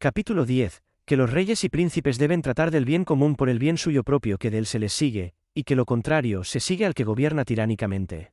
Capítulo 10. Que los reyes y príncipes deben tratar del bien común por el bien suyo propio que de él se les sigue, y que lo contrario se sigue al que gobierna tiránicamente.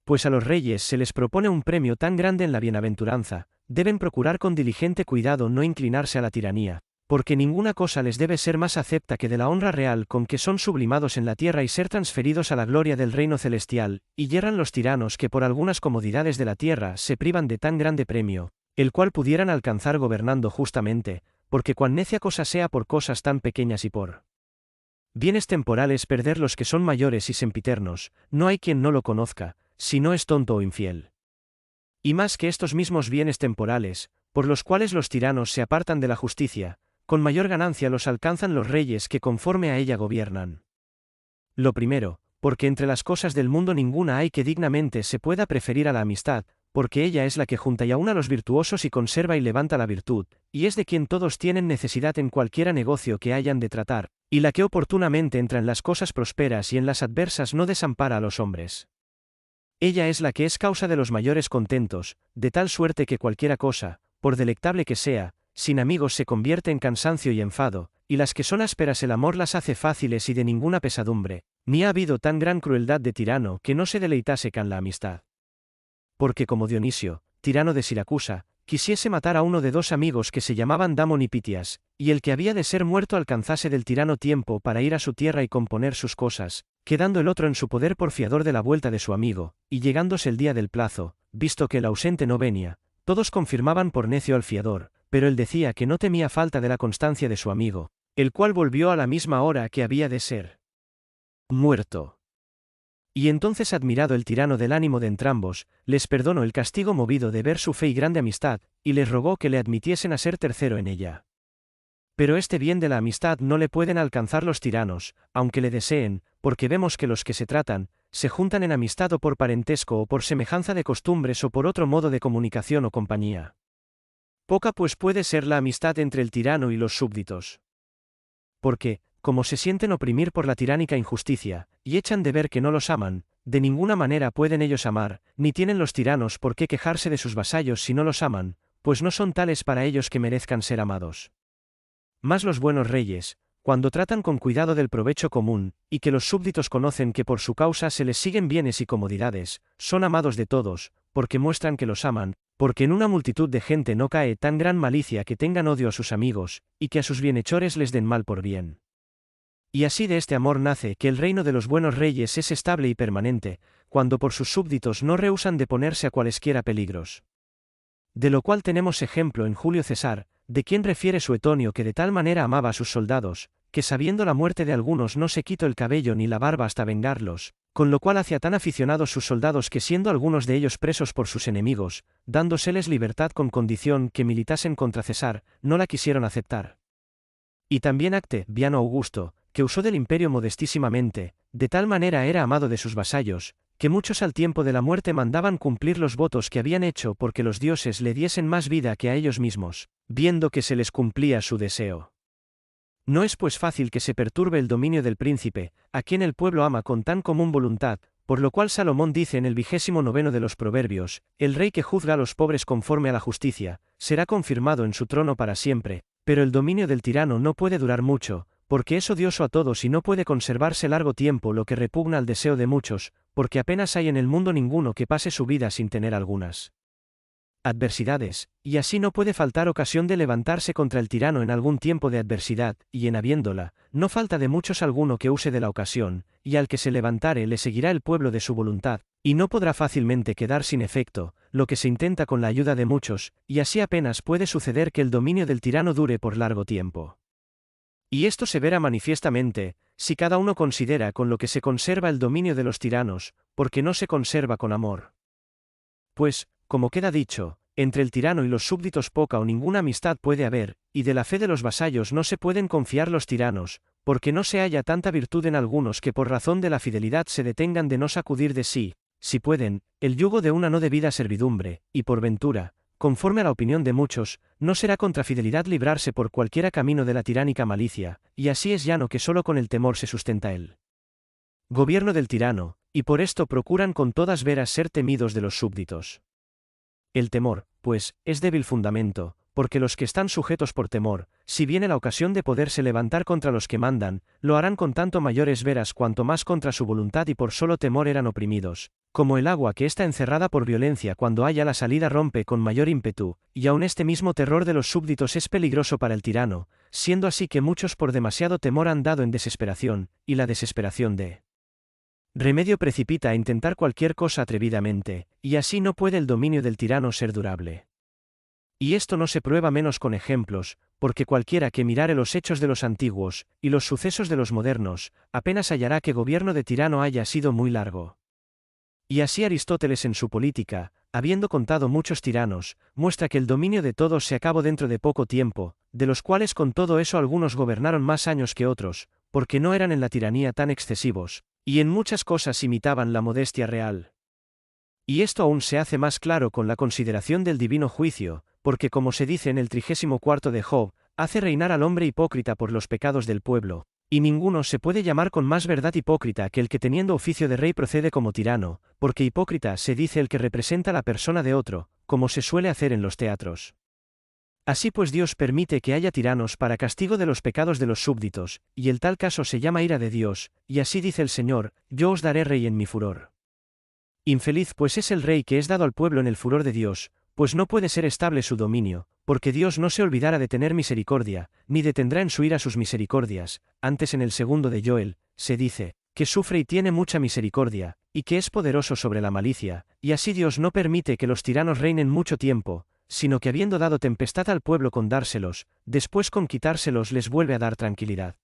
Pues a los reyes se les propone un premio tan grande en la bienaventuranza, deben procurar con diligente cuidado no inclinarse a la tiranía, porque ninguna cosa les debe ser más acepta que de la honra real con que son sublimados en la tierra y ser transferidos a la gloria del reino celestial, y yerran los tiranos que por algunas comodidades de la tierra se privan de tan grande premio, el cual pudieran alcanzar gobernando justamente, porque cuan necia cosa sea por cosas tan pequeñas y por bienes temporales perder los que son mayores y sempiternos, no hay quien no lo conozca, si no es tonto o infiel. Y más que estos mismos bienes temporales, por los cuales los tiranos se apartan de la justicia, con mayor ganancia los alcanzan los reyes que conforme a ella gobiernan. Lo primero, porque entre las cosas del mundo ninguna hay que dignamente se pueda preferir a la amistad, porque ella es la que junta y aúna a los virtuosos y conserva y levanta la virtud, y es de quien todos tienen necesidad en cualquiera negocio que hayan de tratar, y la que oportunamente entra en las cosas prosperas y en las adversas no desampara a los hombres. Ella es la que es causa de los mayores contentos, de tal suerte que cualquiera cosa, por delectable que sea, sin amigos se convierte en cansancio y enfado, y las que son ásperas el amor las hace fáciles y de ninguna pesadumbre, ni ha habido tan gran crueldad de tirano que no se deleitase con la amistad. Porque como Dionisio, tirano de Siracusa, quisiese matar a uno de dos amigos que se llamaban Damon y Pitias, y el que había de ser muerto alcanzase del tirano tiempo para ir a su tierra y componer sus cosas, quedando el otro en su poder por fiador de la vuelta de su amigo, y llegándose el día del plazo, visto que el ausente no venía, todos confirmaban por necio al fiador, pero él decía que no temía falta de la constancia de su amigo, el cual volvió a la misma hora que había de ser muerto. Y entonces admirado el tirano del ánimo de entrambos, les perdonó el castigo movido de ver su fe y grande amistad, y les rogó que le admitiesen a ser tercero en ella. Pero este bien de la amistad no le pueden alcanzar los tiranos, aunque le deseen, porque vemos que los que se tratan, se juntan en amistad o por parentesco o por semejanza de costumbres o por otro modo de comunicación o compañía. Poca pues puede ser la amistad entre el tirano y los súbditos. Porque, como se sienten oprimir por la tiránica injusticia, y echan de ver que no los aman, de ninguna manera pueden ellos amar, ni tienen los tiranos por qué quejarse de sus vasallos si no los aman, pues no son tales para ellos que merezcan ser amados. Mas los buenos reyes, cuando tratan con cuidado del provecho común, y que los súbditos conocen que por su causa se les siguen bienes y comodidades, son amados de todos, porque muestran que los aman, porque en una multitud de gente no cae tan gran malicia que tengan odio a sus amigos, y que a sus bienhechores les den mal por bien. Y así de este amor nace que el reino de los buenos reyes es estable y permanente, cuando por sus súbditos no rehusan de ponerse a cualesquiera peligros. De lo cual tenemos ejemplo en Julio César, de quien refiere Suetonio que de tal manera amaba a sus soldados, que sabiendo la muerte de algunos no se quitó el cabello ni la barba hasta vengarlos, con lo cual hacía tan aficionados sus soldados que siendo algunos de ellos presos por sus enemigos, dándoseles libertad con condición que militasen contra César, no la quisieron aceptar. Y también Octaviano Augusto, que usó del imperio modestísimamente, de tal manera era amado de sus vasallos, que muchos al tiempo de la muerte mandaban cumplir los votos que habían hecho porque los dioses le diesen más vida que a ellos mismos, viendo que se les cumplía su deseo. No es pues fácil que se perturbe el dominio del príncipe, a quien el pueblo ama con tan común voluntad, por lo cual Salomón dice en el 29 de los Proverbios, el rey que juzga a los pobres conforme a la justicia, será confirmado en su trono para siempre, pero el dominio del tirano no puede durar mucho, porque es odioso a todos y no puede conservarse largo tiempo lo que repugna al deseo de muchos, porque apenas hay en el mundo ninguno que pase su vida sin tener algunas adversidades, y así no puede faltar ocasión de levantarse contra el tirano en algún tiempo de adversidad, y en habiéndola, no falta de muchos alguno que use de la ocasión, y al que se levantare le seguirá el pueblo de su voluntad, y no podrá fácilmente quedar sin efecto, lo que se intenta con la ayuda de muchos, y así apenas puede suceder que el dominio del tirano dure por largo tiempo. Y esto se verá manifiestamente, si cada uno considera con lo que se conserva el dominio de los tiranos, porque no se conserva con amor. Pues, como queda dicho, entre el tirano y los súbditos poca o ninguna amistad puede haber, y de la fe de los vasallos no se pueden confiar los tiranos, porque no se halla tanta virtud en algunos que por razón de la fidelidad se detengan de no sacudir de sí, si pueden, el yugo de una no debida servidumbre, y por ventura, conforme a la opinión de muchos, no será contra fidelidad librarse por cualquiera camino de la tiránica malicia, y así es llano que solo con el temor se sustenta el gobierno del tirano, y por esto procuran con todas veras ser temidos de los súbditos. El temor, pues, es débil fundamento, porque los que están sujetos por temor, si viene la ocasión de poderse levantar contra los que mandan, lo harán con tanto mayores veras cuanto más contra su voluntad y por solo temor eran oprimidos, como el agua que está encerrada por violencia cuando haya la salida rompe con mayor ímpetu, y aun este mismo terror de los súbditos es peligroso para el tirano, siendo así que muchos por demasiado temor han dado en desesperación, y la desesperación de remedio precipita a intentar cualquier cosa atrevidamente, y así no puede el dominio del tirano ser durable. Y esto no se prueba menos con ejemplos, porque cualquiera que mirare los hechos de los antiguos, y los sucesos de los modernos, apenas hallará que gobierno de tirano haya sido muy largo. Y así Aristóteles en su Política, habiendo contado muchos tiranos, muestra que el dominio de todos se acabó dentro de poco tiempo, de los cuales con todo eso algunos gobernaron más años que otros, porque no eran en la tiranía tan excesivos, y en muchas cosas imitaban la modestia real. Y esto aún se hace más claro con la consideración del divino juicio, porque como se dice en el 34 de Job, hace reinar al hombre hipócrita por los pecados del pueblo, y ninguno se puede llamar con más verdad hipócrita que el que teniendo oficio de rey procede como tirano, porque hipócrita se dice el que representa la persona de otro, como se suele hacer en los teatros. Así pues Dios permite que haya tiranos para castigo de los pecados de los súbditos, y el tal caso se llama ira de Dios, y así dice el Señor, yo os daré rey en mi furor. Infeliz pues es el rey que es dado al pueblo en el furor de Dios, pues no puede ser estable su dominio, porque Dios no se olvidará de tener misericordia, ni detendrá en su ira sus misericordias. Antes en el 2 de Joel, se dice, que sufre y tiene mucha misericordia, y que es poderoso sobre la malicia, y así Dios no permite que los tiranos reinen mucho tiempo, sino que habiendo dado tempestad al pueblo con dárselos, después con quitárselos les vuelve a dar tranquilidad.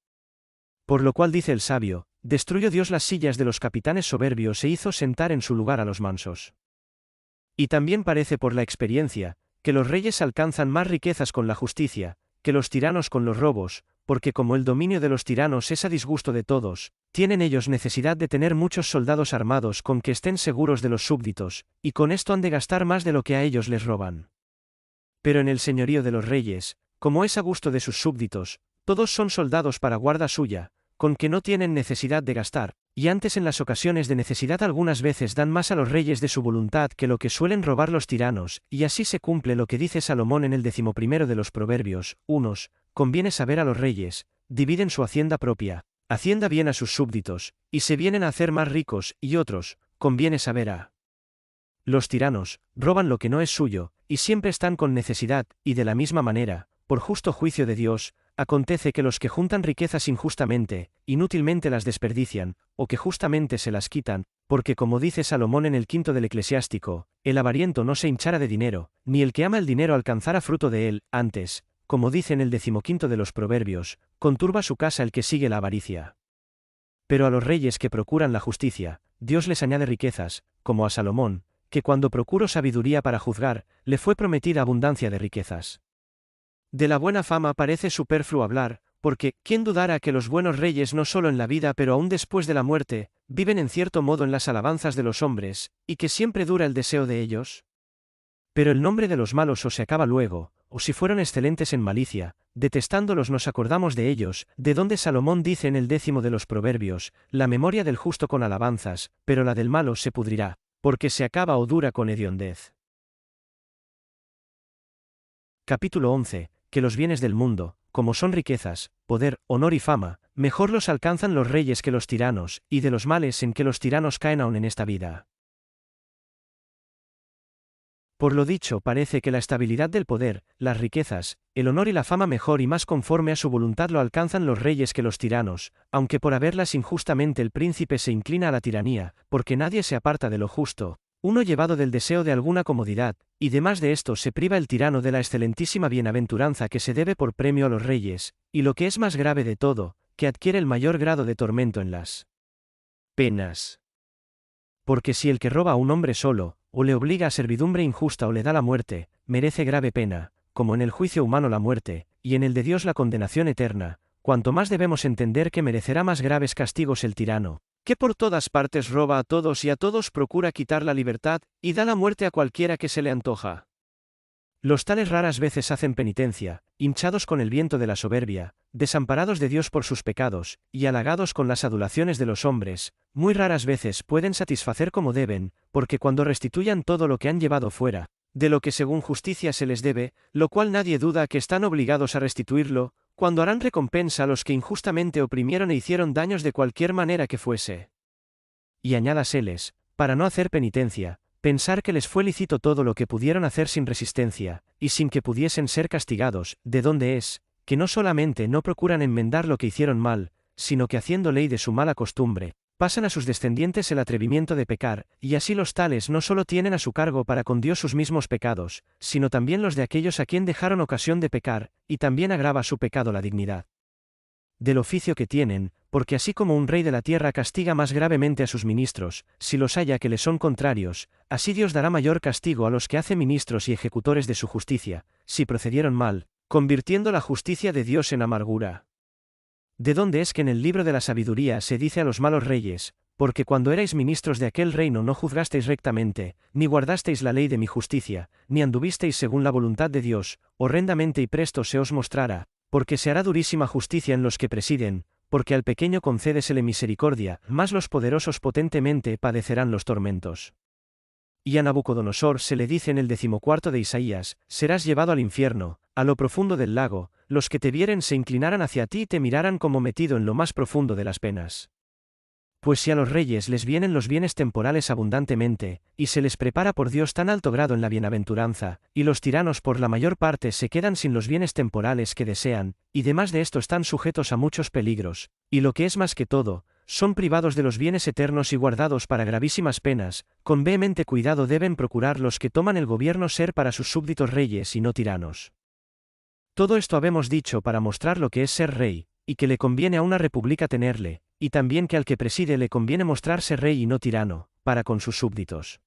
Por lo cual dice el sabio, destruyó Dios las sillas de los capitanes soberbios e hizo sentar en su lugar a los mansos. Y también parece por la experiencia, que los reyes alcanzan más riquezas con la justicia, que los tiranos con los robos, porque como el dominio de los tiranos es a disgusto de todos, tienen ellos necesidad de tener muchos soldados armados con que estén seguros de los súbditos, y con esto han de gastar más de lo que a ellos les roban. Pero en el señorío de los reyes, como es a gusto de sus súbditos, todos son soldados para guarda suya, con que no tienen necesidad de gastar, y antes en las ocasiones de necesidad algunas veces dan más a los reyes de su voluntad que lo que suelen robar los tiranos, y así se cumple lo que dice Salomón en el 11 de los Proverbios, unos, conviene saber a los reyes, dividen su hacienda propia, hacienda bien a sus súbditos, y se vienen a hacer más ricos, y otros, conviene saber a los tiranos, roban lo que no es suyo, y siempre están con necesidad, y de la misma manera, por justo juicio de Dios, acontece que los que juntan riquezas injustamente, inútilmente las desperdician, o que justamente se las quitan, porque como dice Salomón en el 5 del Eclesiástico, el avariento no se hinchara de dinero, ni el que ama el dinero alcanzara fruto de él, antes, como dice en el 15 de los Proverbios, conturba su casa el que sigue la avaricia. Pero a los reyes que procuran la justicia, Dios les añade riquezas, como a Salomón, que cuando procuró sabiduría para juzgar, le fue prometida abundancia de riquezas. De la buena fama parece superfluo hablar, porque, ¿quién dudara que los buenos reyes no solo en la vida pero aún después de la muerte, viven en cierto modo en las alabanzas de los hombres, y que siempre dura el deseo de ellos? Pero el nombre de los malos o se acaba luego, o si fueron excelentes en malicia, detestándolos nos acordamos de ellos, de donde Salomón dice en el 10 de los Proverbios, la memoria del justo con alabanzas, pero la del malo se pudrirá, porque se acaba o dura con hediondez. Capítulo 11. Que los bienes del mundo, como son riquezas, poder, honor y fama, mejor los alcanzan los reyes que los tiranos, y de los males en que los tiranos caen aún en esta vida. Por lo dicho parece que la estabilidad del poder, las riquezas, el honor y la fama mejor y más conforme a su voluntad lo alcanzan los reyes que los tiranos, aunque por haberlas injustamente el príncipe se inclina a la tiranía, porque nadie se aparta de lo justo, uno llevado del deseo de alguna comodidad, y demás de esto se priva el tirano de la excelentísima bienaventuranza que se debe por premio a los reyes, y lo que es más grave de todo, que adquiere el mayor grado de tormento en las penas. Porque si el que roba a un hombre solo, o le obliga a servidumbre injusta o le da la muerte, merece grave pena, como en el juicio humano la muerte, y en el de Dios la condenación eterna, cuanto más debemos entender que merecerá más graves castigos el tirano, que por todas partes roba a todos y a todos procura quitar la libertad, y da la muerte a cualquiera que se le antoja. Los tales raras veces hacen penitencia, hinchados con el viento de la soberbia, desamparados de Dios por sus pecados, y halagados con las adulaciones de los hombres, muy raras veces pueden satisfacer como deben, porque cuando restituyan todo lo que han llevado fuera, de lo que según justicia se les debe, lo cual nadie duda que están obligados a restituirlo, cuando harán recompensa a los que injustamente oprimieron e hicieron daños de cualquier manera que fuese. Y añádaseles, para no hacer penitencia, pensar que les fue lícito todo lo que pudieron hacer sin resistencia, y sin que pudiesen ser castigados, de donde es, que no solamente no procuran enmendar lo que hicieron mal, sino que haciendo ley de su mala costumbre, pasan a sus descendientes el atrevimiento de pecar, y así los tales no solo tienen a su cargo para con Dios sus mismos pecados, sino también los de aquellos a quien dejaron ocasión de pecar, y también agrava su pecado la dignidad del oficio que tienen, porque así como un rey de la tierra castiga más gravemente a sus ministros, si los halla que le son contrarios, así Dios dará mayor castigo a los que hace ministros y ejecutores de su justicia, si procedieron mal, convirtiendo la justicia de Dios en amargura. ¿De dónde es que en el libro de la sabiduría se dice a los malos reyes, porque cuando erais ministros de aquel reino no juzgasteis rectamente, ni guardasteis la ley de mi justicia, ni anduvisteis según la voluntad de Dios, horrendamente y presto se os mostrara, porque se hará durísima justicia en los que presiden, porque al pequeño concédesele misericordia, mas los poderosos potentemente padecerán los tormentos. Y a Nabucodonosor se le dice en el 14 de Isaías, serás llevado al infierno, a lo profundo del lago, los que te vieren se inclinaran hacia ti y te miraran como metido en lo más profundo de las penas. Pues si a los reyes les vienen los bienes temporales abundantemente, y se les prepara por Dios tan alto grado en la bienaventuranza, y los tiranos por la mayor parte se quedan sin los bienes temporales que desean, y demás de esto están sujetos a muchos peligros, y lo que es más que todo, son privados de los bienes eternos y guardados para gravísimas penas, con vehemente cuidado deben procurar los que toman el gobierno ser para sus súbditos reyes y no tiranos. Todo esto habemos dicho para mostrar lo que es ser rey, y que le conviene a una república tenerle, y también que al que preside le conviene mostrarse rey y no tirano, para con sus súbditos.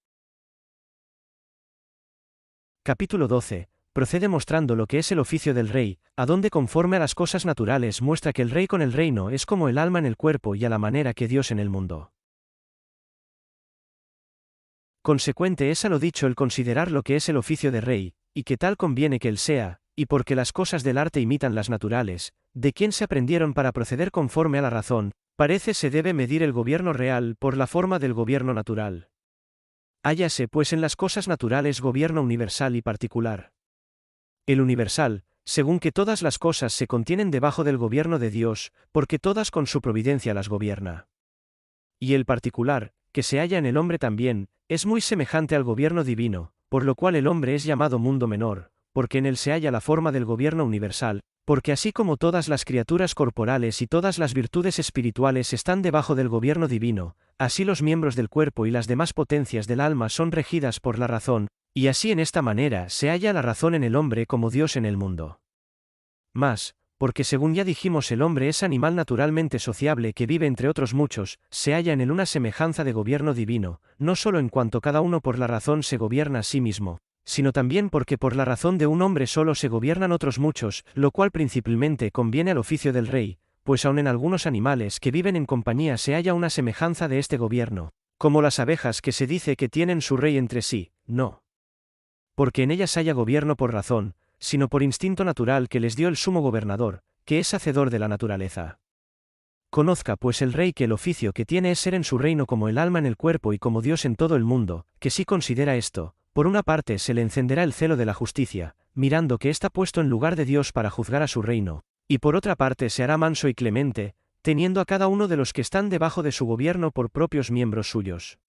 Capítulo 12. Procede mostrando lo que es el oficio del rey, a donde conforme a las cosas naturales muestra que el rey con el reino es como el alma en el cuerpo y a la manera que Dios en el mundo. Consecuente es a lo dicho el considerar lo que es el oficio de rey, y que tal conviene que él sea, y porque las cosas del arte imitan las naturales, de quien se aprendieron para proceder conforme a la razón, parece se debe medir el gobierno real por la forma del gobierno natural. Hállase pues en las cosas naturales gobierno universal y particular. El universal, según que todas las cosas se contienen debajo del gobierno de Dios, porque todas con su providencia las gobierna. Y el particular, que se halla en el hombre también, es muy semejante al gobierno divino, por lo cual el hombre es llamado mundo menor, porque en él se halla la forma del gobierno universal, porque así como todas las criaturas corporales y todas las virtudes espirituales están debajo del gobierno divino, así los miembros del cuerpo y las demás potencias del alma son regidas por la razón, y así en esta manera se halla la razón en el hombre como Dios en el mundo. Mas, porque según ya dijimos el hombre es animal naturalmente sociable que vive entre otros muchos, se halla en él una semejanza de gobierno divino, no solo en cuanto cada uno por la razón se gobierna a sí mismo, sino también porque por la razón de un hombre solo se gobiernan otros muchos, lo cual principalmente conviene al oficio del rey, pues aun en algunos animales que viven en compañía se halla una semejanza de este gobierno, como las abejas que se dice que tienen su rey entre sí, no. Porque en ellas haya gobierno por razón, sino por instinto natural que les dio el sumo gobernador, que es hacedor de la naturaleza. Conozca pues el rey que el oficio que tiene es ser en su reino como el alma en el cuerpo y como Dios en todo el mundo, que si considera esto, por una parte se le encenderá el celo de la justicia, mirando que está puesto en lugar de Dios para juzgar a su reino, y por otra parte se hará manso y clemente, teniendo a cada uno de los que están debajo de su gobierno por propios miembros suyos.